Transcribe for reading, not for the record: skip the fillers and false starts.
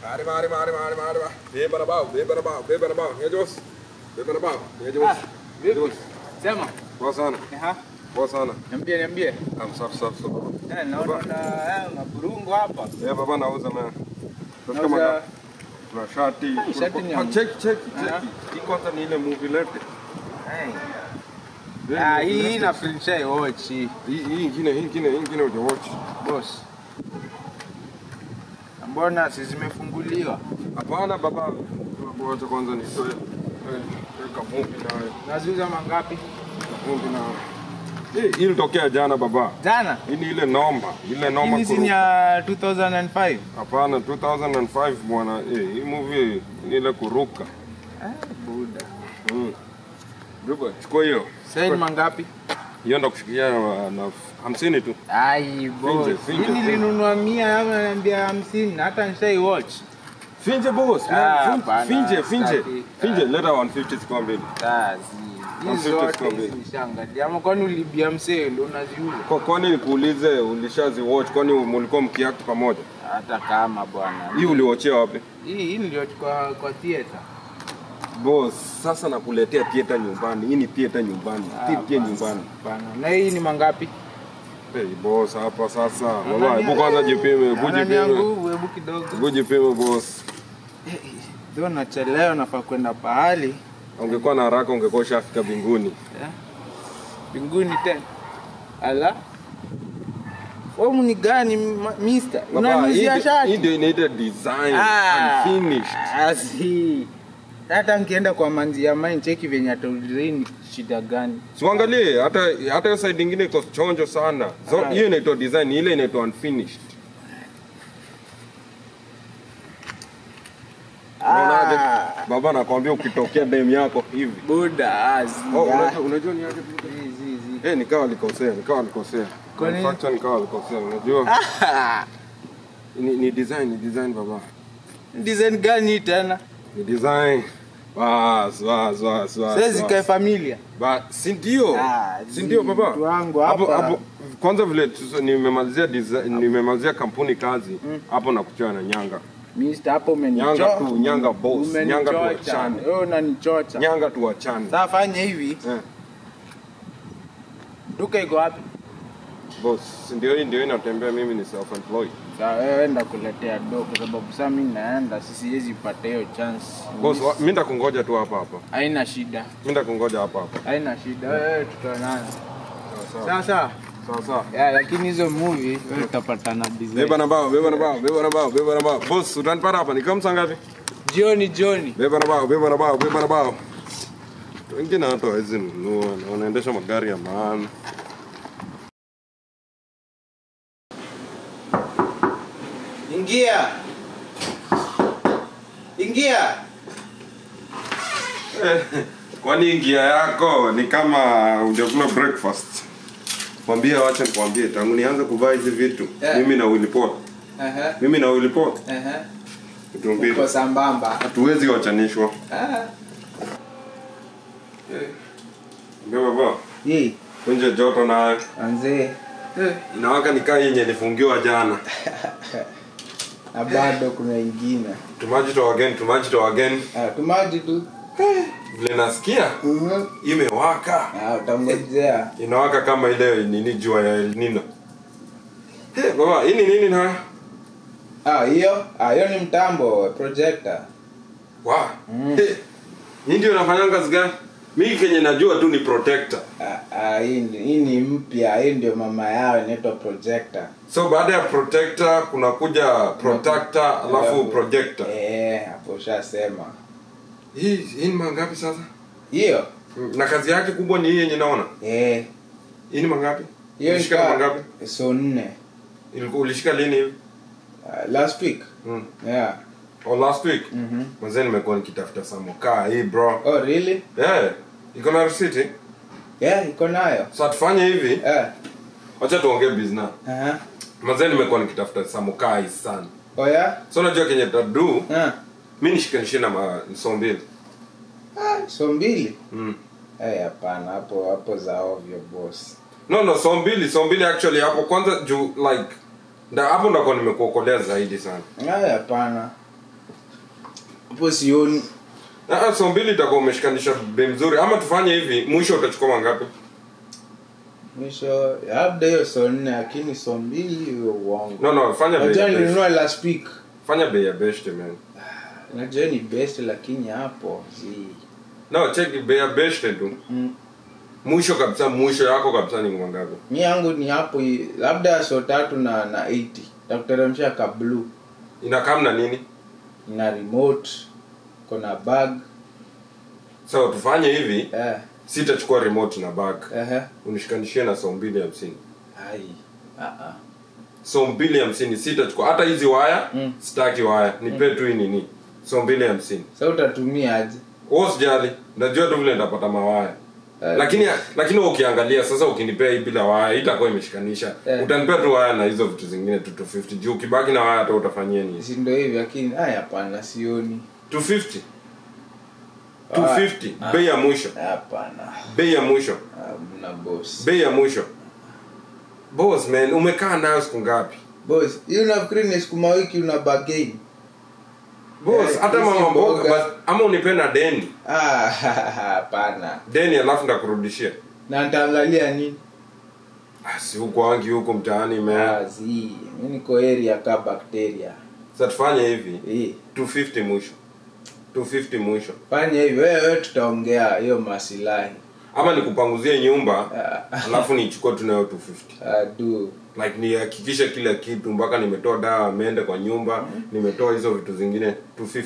Mari. Beba na bao. Ngejos. Beba na bao. Ngejos. Vipi? Sema. Poa sana. Poa sana. Niambie. Safi. Naona na burungu hapa. Baba nauza man. Nauza kuna shati. Shati ni Check. Hii kwanza ni ile movie lete. Hii na French watch. Hii ingine uja watch. Boss. Mbona si zimefunguliwa? Hapana baba. Wacha kwanza nitoe. Weka movie nayo. Naziuza mangapi? Movie nayo. Hii ilitokea jana baba. Jana? Hii ni ile noma. Hii ni ya 2005. Hapana 2005 bwana. Hii movie ni ile kuruka. Buda. Baba, chukua hiyo. Sasa ni mangapi? Hiyo ndo kushikia na 50 tu. Ai boss. Hii nilinunua 100 ananiambia 50 hata nishai watch. Finje boss. Finje leta 150 kwa mbele. Hizo nishangalia. Ama kwani ulibia msee ndo unaziuza? Kwani nikuulize ulishazi watch kwani mlikuwa mkiact pamoja? Hata kama bwana. Hii uliwatchia wapi? Hii niliwachukua kwa theater. Boss, sasa nakuletea theater nyumbani. Hii ni theater nyumbani. Theater nyumbani. Bana. Na hii ni mangapi? Boss hapa sasa. Wallahi, hebu kwanza jipime, hebu kidogo. Hebu jipime boss. Ndio nachelewa nafaa kwenda pahali. Ungekuwa na haraka ungekuwa ushafika mbinguni. Mbinguni tena. Ala. Wewe ni gani mister? Unanizia shati. Hii ndio inaitwa design unfinished. Asi. Hata nkienda kwa manzi ya mine cheki venye ataulizeni shida gani. Siangalie hata hiyo side nyingine iko chonjo sana. So hiyo inaitwa design, ile inaitwa unfinished. Baba nakwambia ukitokea dem yako hivi. Buda azi. Unajua ni aje hizi. Nikawa alikosea. Manufacture nikawa alikosea. Unajua? Ni design baba. Design gani tena? Ni design. Bas. Sasa zikae familia. Si ndio baba? Hapo kwanza vile nimemalizia kampuni kazi hapo nakuchana na nyanga. Mister hapo umenichocha. Nyanga boss. Nyanga tuachane. Wewe unanichocha. Nyanga tuachane. Sasa fanya hivi. Duka iko wapi? Boss, ndio inatembea mimi ni self employed. Sasa wewe enda kuletea dogo kwa sababu sasa mimi naenda siwezi pata hiyo chance. Boss, mimi ndakungoja tu hapa. Haina shida. Mimi ndakungoja hapa. Haina shida. Wewe tutaonana. Sawa. Lakini hizo movie wewe utapatana design. Beba na bao. Boss, utanipata hapa nikiwa msangapi? Jioni. Beba na bao. Wengine hata hawezi nunua, wanaendesha magari ya maana. Ingia. Kwani ingia yako ni kama hujakula breakfast. Mwambie acha nikwambie tangu nianze kuvaa hizi vitu mimi na Willy Paul. Kwa sambamba. Hatuwezi kuachanishwa. Ndio baba. Kunje joto na anze. Inawaka nikaa yenye nifungiwa jana. Na bado kuna ingine. Tumaji to again. Tumaji tu. Vile nasikia imewaka. Utangojea. Inawaka kama ile nini jua ya El Nino. Baba, hii ni nini na? Hiyo ni mtambo projector. Hii ndio unafanya kazi gani? Mimi kenye najua tu ni protector. Hii ni mpya, hii ndio mama yao inaitwa projector. So baada ya protector kuna kuja protector alafu projector. Hapo ushasema. Hii ni mangapi sasa? Hiyo. Na kazi yake kubwa ni hii yenye naona. Hii ni mangapi? Hiyo ulishika mangapi? So 4. Ulishika lini hivi? Last week. Last week? Mwanzo nimekuwa nikitafuta samoka hii bro. Oh really? Iko na receipt? Iko nayo. So tufanye hivi. Acha tuongee business. Mwanzo nimekuwa nikitafuta samoka hii sana. So unajua kenye tadu? Mimi nishikanishe na sombili. Sombili? Hapana, hapo za ovyo boss. No, sombili actually hapo kwanza like hapo ndako nimekuokolea zaidi sana. Hapana. Hapo sioni. Na so mbili itakuwa umeshikanisha bei mzuri ama tufanye hivi mwisho utachukua mangapi? Mwisho labda hiyo so 4 lakini so 2 hiyo uongo. No fanya bei. Unajua nilinunua last week. Fanya bei ya best man. Unajua ni best lakini hapo No check bei ya best tu. Mwisho kabisa mwisho yako kabisa ni mangapi? Mimi yangu ni hapo labda so 3 na 80. Takuteremsha ka blue. Inakaa na nini? Ina remote, kuna bag. So tufanye hivi. Sitachukua remote na bag. Unishikanishie na so 250. Ai. So 250 sitachukua hata hizi waya, sitaki waya. Nipe tu nini? So 250. Sasa utatumia aje? Usijali, najua tu vile nitapata mawaya. Lakini ukiangalia sasa ukinipea hii bila waya itakuwa imeshikanisha. Utanipea tu waya na hizo vitu zingine 250. Juu ukibaki na waya hata utafanyia nini? Si ndio hivi lakini hapana sioni. 250. 250 bei ya mwisho. Hapana. Bei ya mwisho. Mna boss. Bei ya mwisho. Boss man, umekaa nayo siku ngapi? Boss, you nafikiri ni siku mawiki una bargain. Boss, hata mama mboga ama unipenda deni. Hapana. Deni alafu ndakurudishia. Na nitaangalia nini? Si huko wangi huko mtaani man. Mimi niko area ka bacteria. Sasa tufanye hivi. 250 mwisho. 250 mwisho. Fanya hivi wewe tutaongea hiyo masilahi. Ama nikupanguzie nyumba alafu nichukue tunayo 250. Do. Like nihakikishe kila kitu mpaka nimetoa dawa ameenda kwa nyumba, nimetoa hizo vitu zingine 250.